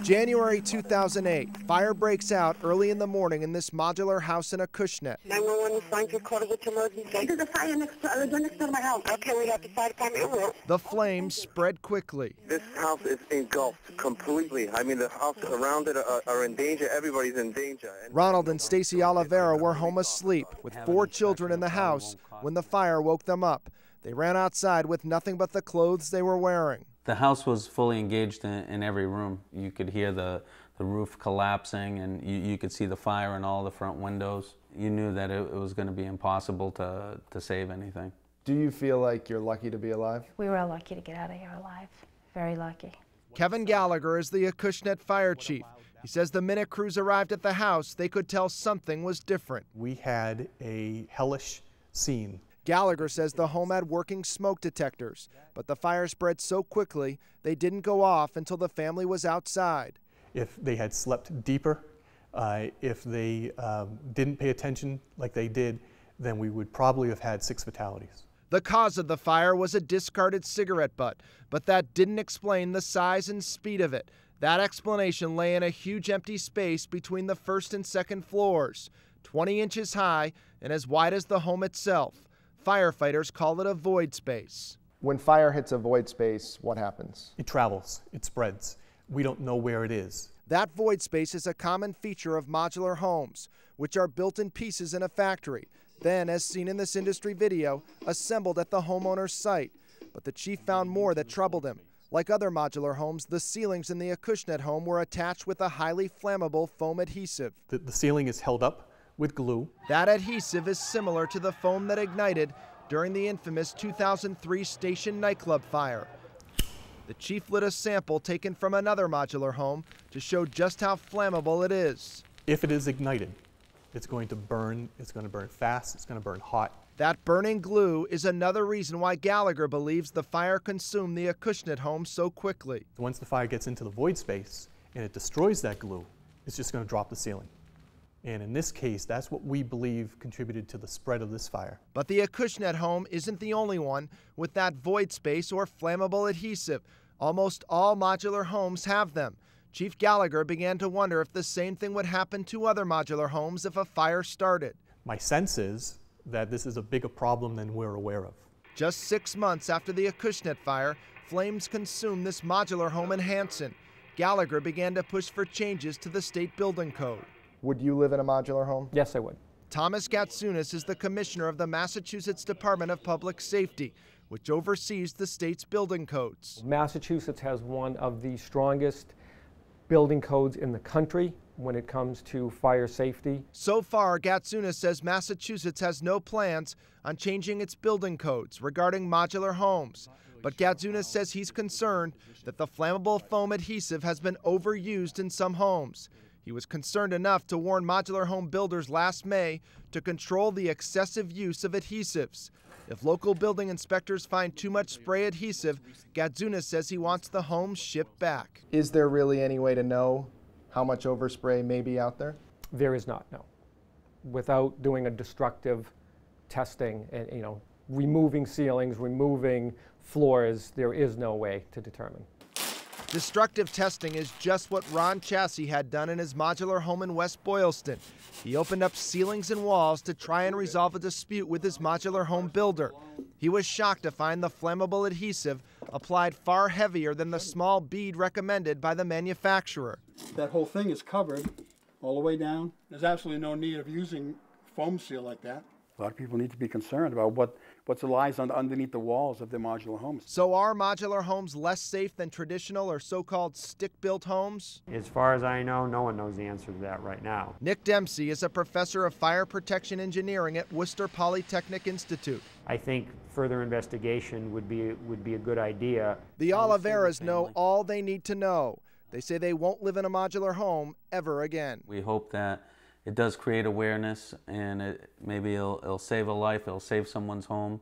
January 2008, fire breaks out early in the morning in this modular house in Acushnet. 911 signs recorded with emergency. There's a fire next door to my house. Okay, we have to fire department. The flames spread quickly. This house is engulfed completely. I mean, the houses around it are in danger. Everybody's in danger. Ronald and Stacy Oliveira were home asleep with 4 children in the house when the fire woke them up. They ran outside with nothing but the clothes they were wearing. The house was fully engaged in every room. You could hear the roof collapsing, and you could see the fire in all the front windows. You knew that it was going to be impossible to save anything. Do you feel like you're lucky to be alive? We were lucky to get out of here alive. Very lucky. Kevin Gallagher is the Acushnet fire chief. He says the minute crews arrived at the house, they could tell something was different. We had a hellish scene. Gallagher says the home had working smoke detectors, but the fire spread so quickly they didn't go off until the family was outside. If they had slept deeper, if they didn't pay attention like they did, then we would probably have had 6 fatalities. The cause of the fire was a discarded cigarette butt, but that didn't explain the size and speed of it. That explanation lay in a huge empty space between the first and second floors, 20 inches high and as wide as the home itself. Firefighters call it a void space. When fire hits a void space, what happens? It travels, it spreads. We don't know where it is. That void space is a common feature of modular homes, which are built in pieces in a factory, then, as seen in this industry video, assembled at the homeowner's site. But the chief found more that troubled him. Like other modular homes, the ceilings in the Acushnet home were attached with a highly flammable foam adhesive. The ceiling is held up with glue. That adhesive is similar to the foam that ignited during the infamous 2003 Station nightclub fire. The chief lit a sample taken from another modular home to show just how flammable it is. If it is ignited, it's going to burn fast, it's going to burn hot. That burning glue is another reason why Gallagher believes the fire consumed the Acushnet home so quickly. Once the fire gets into the void space and it destroys that glue, it's just going to drop the ceiling. And in this case, that's what we believe contributed to the spread of this fire. But the Acushnet home isn't the only one with that void space or flammable adhesive. Almost all modular homes have them. Chief Gallagher began to wonder if the same thing would happen to other modular homes if a fire started. My sense is that this is a bigger problem than we're aware of. Just 6 months after the Acushnet fire, flames consumed this modular home in Hanson. Gallagher began to push for changes to the state building code. Would you live in a modular home? Yes, I would. Thomas Gatsounis is the commissioner of the Massachusetts Department of Public Safety, which oversees the state's building codes. Massachusetts has one of the strongest building codes in the country when it comes to fire safety. So far, Gatsounis says Massachusetts has no plans on changing its building codes regarding modular homes. But Gatsounis says he's concerned that the flammable foam adhesive has been overused in some homes. He was concerned enough to warn modular home builders last May to control the excessive use of adhesives. If local building inspectors find too much spray adhesive, Gatsounis says he wants the homes shipped back. Is there really any way to know how much overspray may be out there? There is not, no. Without doing a destructive testing and, removing ceilings, removing floors, there is no way to determine. Destructive testing is just what Ron Chassie had done in his modular home in West Boylston. He opened up ceilings and walls to try and resolve a dispute with his modular home builder. He was shocked to find the flammable adhesive applied far heavier than the small bead recommended by the manufacturer. That whole thing is covered all the way down. There's absolutely no need of using foam seal like that. A lot of people need to be concerned about what lies underneath the walls of their modular homes. So are modular homes less safe than traditional or so-called stick-built homes? As far as I know, no one knows the answer to that right now. Nick Dempsey is a professor of fire protection engineering at Worcester Polytechnic Institute. I think further investigation would be a good idea. The Oliveiras know all they need to know. They say they won't live in a modular home ever again. We hope that it does create awareness, and maybe it'll save a life, it'll save someone's home.